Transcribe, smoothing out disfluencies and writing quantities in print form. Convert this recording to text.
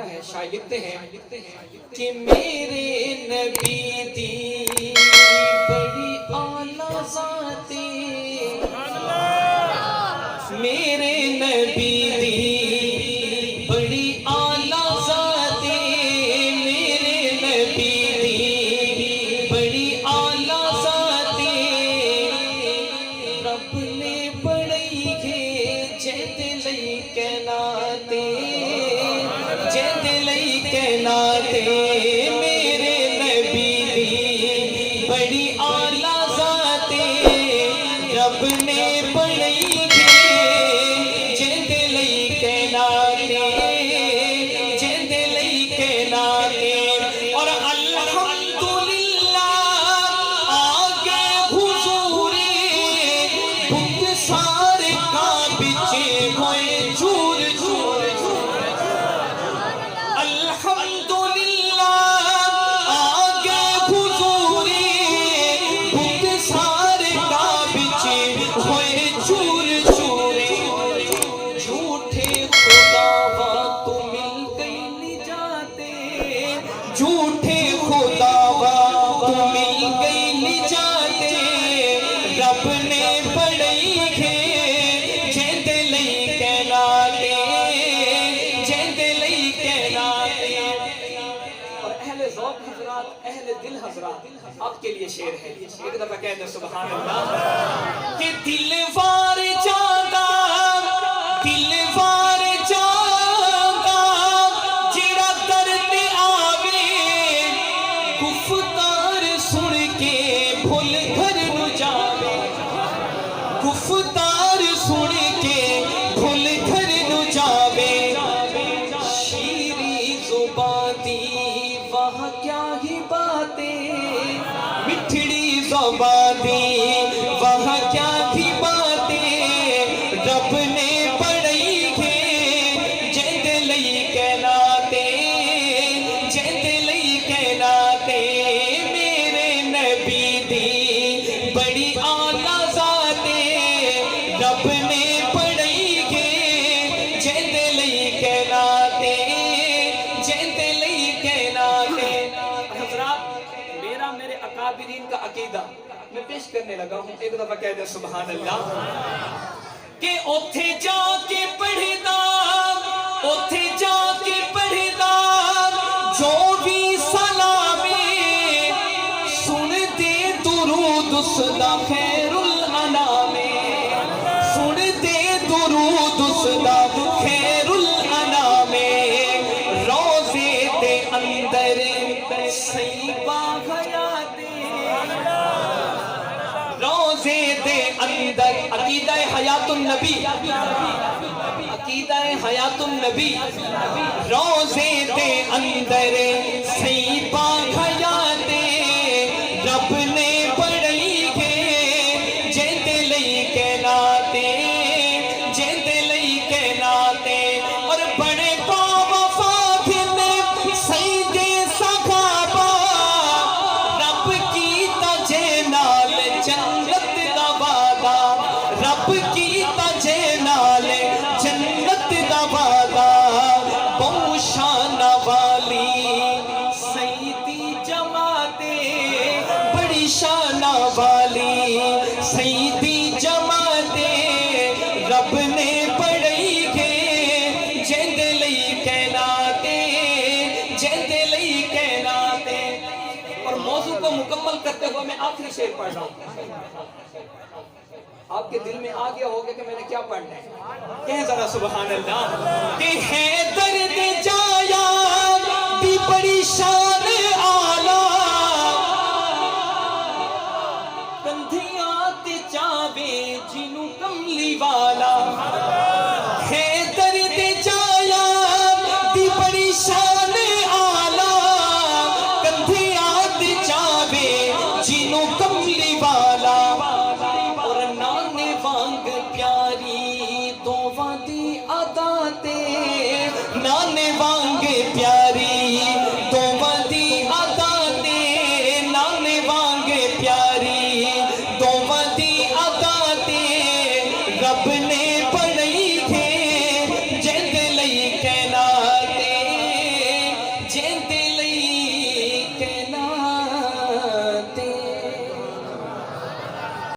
ہے شاعر لکھتے ہیں کہ میرے نبی دی بڑی اعلیٰ ذاتی، میرے نبی دی بڑی اعلیٰ ذاتی، میرے نبی دی بڑی اعلیٰ ذاتی، رب نے بڑی گے جیت لئی کہناتے، جیت لئی کہناتے، میرے نبی دی بڑی اعلیٰ ذاتی، رب نے بڑی گے جیت لئی کہناتے، جیت لئی کہناتے، اور الحمدللہ آگے حضوری بت سارے کا بچے ہوئے چور چور، الحمدللہ آگے حضوری بت سارے کا بچے ہوئے چور چور، جھوٹے خداوا تو مل گئی نجاتے، جھوٹے خداوا تو مل گئی نجاتے، رب نے بڑی گے جیت لئی کہناتے، جیت لئی کہناتے۔ اور اہل ذوق حضرات، اہل دل حضرات، آپ کے لیے شعر ہے، ایک دفعہ کہہ دیں سبحان اللہ، کہ دل وار جاگا، دل وار جاگا، جڑا درد آوے، گفتار سن کے بھول گھر نو جاوے، گفتار سن کے بھول گھر نو جاوے، شیریں زبان دی وہاں کیا ہی باتیں، مٹھڑی زبان دی وہاں کیا ہی باتیں، رب نے بڑی گے جیت لئی کہناتے، جیت لئی کہناتے، میرے نبی دی بڑی اعلیٰ ذاتے، رب نے بڑی گے جیت لئی کہناتے، جیت لئی کہناتے۔ حضرات میرا میرے اکابرین کا عقیدہ میں پیش کرنے لگا ہوں، ایک دفعہ کہہ دیں سبحان اللہ، کہ اوتھے جا کے پڑھدا، اوتھے جا کے پڑھدا، جو بھی سلامے، سن دے درود اس دا خیر الانام، سن دے درود اس دا خیر الانام، روزے دے اندر سیبا حیاتے، روزے دے اندر عقیدہ حیات النبی، عقیدہ حیات النبی، روزے دے اندر سیبا حیاتے، رب نے بڑی گے جیت لئی کہناتے، جیت لئی کہناتے، اور بڑے باوفا دن سید صحابہ، رب کی تجے نال جنت دا وعدہ، رب کی تجے نال جنت دا وعدہ، بہو شان والی سیدی جماعتے، بڑی شان والی سیدی جماعتے، رب نے بڑی گے جیت لئی کہناتے، جیت لئی کہناتے۔ اور موضوع کو مکمل کرتے ہوئے میں آخری شعر پڑھ رہا ہوں، آپ کے دل میں آ گیا ہوگا کہ میں نے کیا پڑھنا ہے، کہیں ذرا سبحان اللہ، کہ ہے درد جایا دی بڑی شان آلہ، کندھیاں تے چاوے جنوں کملی والا، ہے درد جایا دی بڑی شان آلہ، کندھیاں تے چاوے جنوں کملی والا، اور نانے وانگ پیاری دوواں دی ادا تے، نانے gente